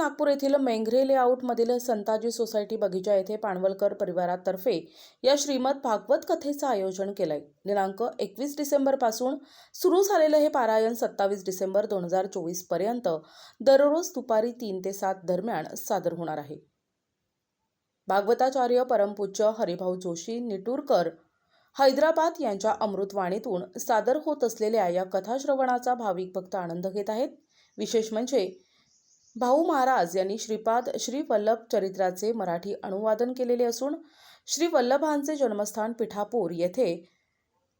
नागपूर येथील मेंघरे लेआउटमधील संताजी सोसायटी बगीचा येथे पाणवलकर परिवारातर्फे या श्रीमद भागवत कथेचं आयोजन केलंय। दिनांक 21 डिसेंबर पासून सुरू झालेलं हे पारायण 27 डिसेंबर 2024 पर्यंत दररोज दुपारी 3 ते 7 दरम्यान सादर होणार आहे। भागवताचार्य परमपूज्य हरिभाऊ जोशी निटूरकर हैदराबाद यांच्या अमृतवाणीतून सादर होत असलेल्या या कथाश्रवणाचा भाविक भक्त आनंद घेत आहेत। विशेष म्हणजे भाऊ महाराज यांनी श्रीपाद श्री वल्लभ चरित्राचे मराठी अनुवादन केलेले असून श्री वल्लभांचे जन्मस्थान पिठापूर येथे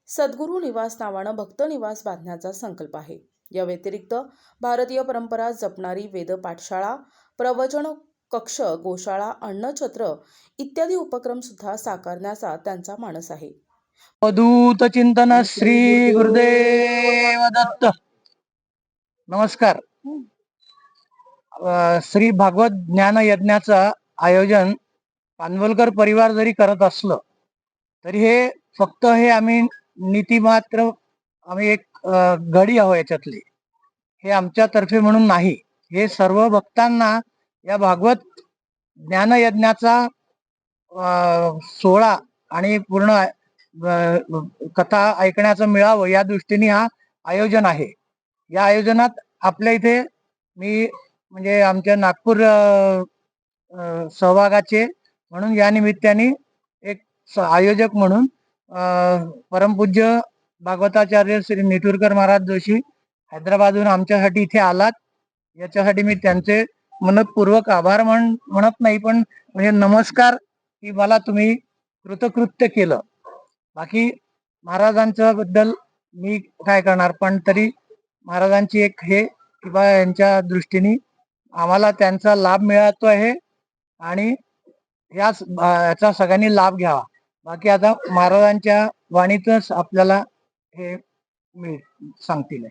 सद्गुरू निवास नावानं भक्त निवास बांधण्याचा संकल्प आहे। या व्यतिरिक्त भारतीय परंपरा जपणारी वेद पाठशाळा, प्रवचन कक्ष, गोशाळा, अन्नछत्र इत्यादी उपक्रम सुद्धा साकारण्याचा त्यांचा मानस आहे। अवधूत चिंतन श्री गुरुदेव दत्त। नमस्कार। श्री भागवत ज्ञान यज्ञाचं आयोजन पानवलकर परिवार जरी करत असलं तरी हे फक्त आम्ही नीतिमात्र आम्ही एक गडी आहो याच्यातली, हे आमच्यातर्फे म्हणून नाही। हे सर्व भक्तांना या भागवत ज्ञान यज्ञाचा सोहळा आणि पूर्ण कथा ऐकण्याचं मिळावं या दृष्टीने हा आयोजन आहे। या आयोजनात आपल्या इथे मी म्हणजे आमच्या नागपूर सहभागाचे म्हणून या निमित्ताने एक आयोजक म्हणून परमपूज्य भागवताचार्य श्री निटूरकर महाराज जोशी हैदराबादहून आमच्यासाठी इथे आलात, याच्यासाठी मी त्यांचे मनपूर्वक आभार म्हणत नाही, पण म्हणजे नमस्कार की मला तुम्ही कृतकृत्य केलं। बाकी महाराजांच्या बद्दल मी काय करणार, पण तरी महाराजांची एक हे किंवा यांच्या दृष्टीने आम्हाला त्यांचा लाभ मिळतो आहे आणि याचा सगळ्यांनी लाभ घ्यावा। बाकी आता महाराजांच्या वाणीतच आपल्याला हे सांगतील।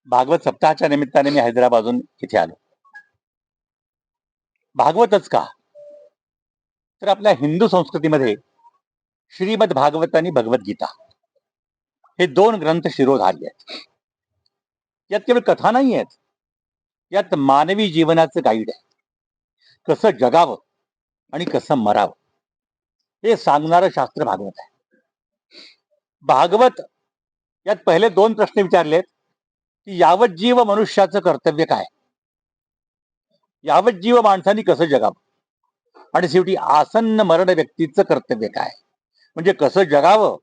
भागवत सप्ताहाच्या निमित्ताने मी हैदराबादहून इथे आलो। भागवतच का, तर आपल्या हिंदू संस्कृतीमध्ये श्रीमद भागवत आणि भगवद्गीता हे दोन ग्रंथ शिरोधारी आहेत। यात केवळ कथा नाही आहेत, यात मानवी जीवनाचं गाईड आहे। कसं जगावं आणि कसं मरावं हे सांगणारं शास्त्र भागवत आहे। भागवत यात पहिले दोन प्रश्न विचारलेत की यावत जीव मनुष्याचं कर्तव्य काय, यावत जीव माणसाने कसं जगावं, आणि शेवटी आसन्न मरण व्यक्तीचं कर्तव्य काय, म्हणजे कसं जगावं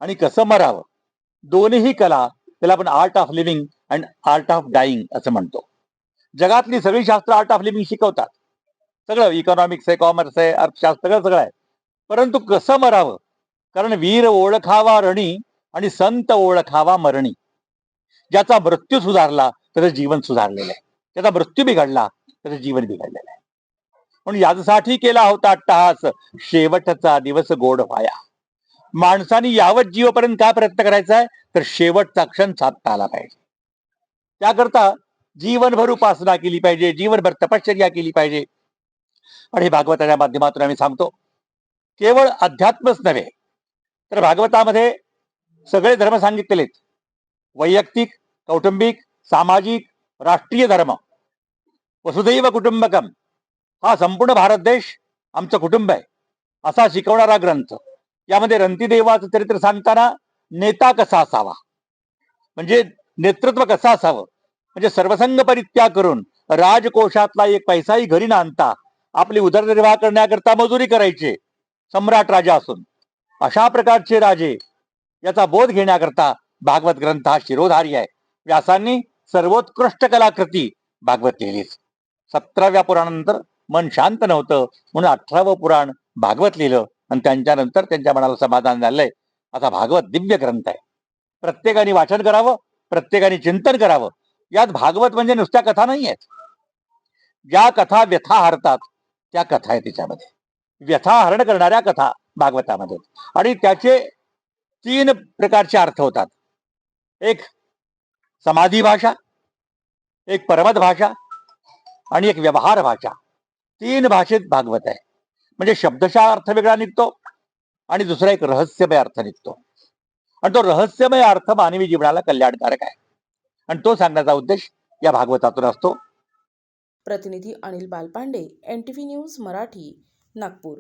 आणि कसं मरावं। दोन्ही कला, त्याला आपण art of living and art of dying असं म्हणतो। जगातली सगळी शास्त्र आर्ट ऑफ लिव्हिंग शिकवतात, सगळं इकॉनॉमिक्स आहे, कॉमर्स आहे, अर्थशास्त्र सगळं आहे, परंतु कसं मरावं, कारण वीर ओळखावा रणी आणि संत ओळखावा मरणी। ज्याचा मृत्यू सुधारला त्याचं जीवन सुधारलेलं आहे, त्याचा मृत्यू बिघडला त्याचं जीवन बिघडलेलं आहे। म्हणून यासाठी केला होता अट्टहास, शेवटचा दिवस गोड व्हाया। माणसाने यावत जीवपर्यंत काय प्रयत्न करायचा आहे, तर शेवटचा क्षण साधता आला पाहिजे। त्याकरता जीवनभर उपासना केली पाहिजे, जीवनभर तपश्चर्या केली पाहिजे। आणि भागवताच्या माध्यमातून आम्ही सांगतो, केवळ अध्यात्मच नव्हे तर भागवतामध्ये सगळे धर्म सांगितलेत, वैयक्तिक, कौटुंबिक, सामाजिक, राष्ट्रीय धर्म। वसुदैव कुटुंबकम, हा संपूर्ण भारत देश आमचं कुटुंब आहे असा शिकवणारा ग्रंथ। यामध्ये रंतीदेवाचं चरित्र सांगताना नेता कसा असावा, म्हणजे नेतृत्व कसं असावं, म्हणजे सर्वसंग परित्याग करून राजकोषातला एक पैसाही घरी न आणता आपली उदरनिर्वाह करण्याकरता मजुरी करायचे, सम्राट राजा असून। अशा प्रकारचे राजे याचा बोध घेण्याकरता भागवत ग्रंथ हा शिरोधारी आहे। व्यासांनी सर्वोत्कृष्ट कलाकृती भागवत लिहिलीच। 17व्या पुराणानंतर मन शांत नव्हतं म्हणून 18वं पुराण भागवत लिहिलं, आणि त्यांच्यानंतर त्यांच्या मनाला समाधान झालंय। आता भागवत दिव्य ग्रंथ आहे, प्रत्येकाने वाचन करावं, प्रत्येकाने चिंतन करावं। यात भागवत म्हणजे नुसत्या कथा नाही आहेत, ज्या कथा व्यथा हरतात त्या कथा आहेत त्याच्यामध्ये, व्यथा हरण करणाऱ्या कथा भागवतामध्ये। आणि त्याचे 3 प्रकारचे अर्थ होतात, एक समाधी भाषा, एक परमत भाषा आणि एक व्यवहार भाषा। 3 भाषेत भागवत आहे, म्हणजे शब्दशः अर्थ वेगळा निघतो आणि दुसरा एक रहस्यमय अर्थ निघतो, आणि तो रहस्यमय अर्थ मानवी जीवनाला कल्याणकारक आहे, आणि तो सांगण्याचा उद्देश या भागवतातून असतो। प्रतिनिधी अनिल बालपांडे, NTV न्यूज मराठी, नागपूर.